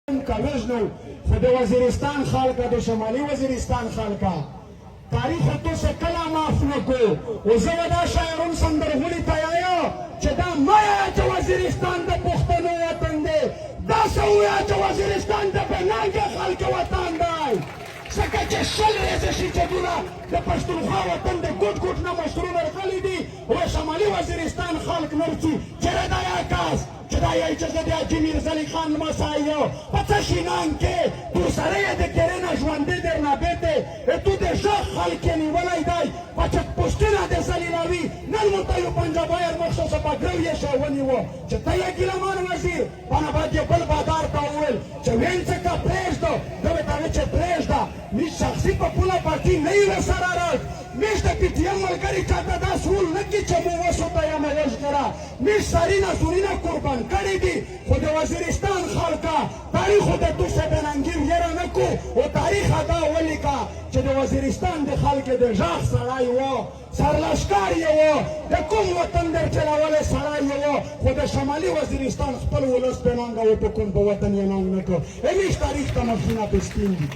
کاوژنو خو د وزیرستان خلکه د شمالي وزیرستان خلکه تاریخ تو څه کله معاف نه کو او زه به دا شاعرون سندرغوړي ته یایا چې دا مه یایه چې وزیرستان د پښتنو وطن دی داسې ووایه چې وزیرستان د بنانګې خلکو وطن دی ځکه چې شل ورځې شي چې دوی د پښتونخوا وطن د ګوټ ګوټ نه مشرونه راغلي دي او شمالي وزیرستان خلک نرسي چېرې دا یا کاس چې دا یایي چې زه د حاجي میرزلي خان لمسی یم په څه شینان کې تو سره یې د کرې نه ژوندی درنه بیتې تو د ژغ خلک یې نیولی دی په چکپوسټونه د ذلیلوي نن مو ته یو پنجابایر مخصوص پګرو یې شی ونیوه چې ته یې ګیلمان وزیر پنه باید یې بل بادار ته وویل چې وین څخه پرېږده ده به ته چې پرېږده میش شخصي په پوله پارټي نه یې ورسره راز میش د پي ټي ایم ملګري چاته دا سرول نه کړي چې مو وسوته یم یشګره میش سرینه سورینه قربان کړي دي خو د وزیرستان خلکه تاریخ د دوسه بننګیر یره نه کو او تاریخ دا ولیکه چې د وزیرستان د خلکو د ژغ سړی و سرلشکر یې و د کوم وطن در چلولی سړی یې و خو د شمالي وزیرستان خپل ولس پې ننګه و په کوم په وطن یې ننګ نه کړ همیش تاریخ ته مخونه پې سپین دي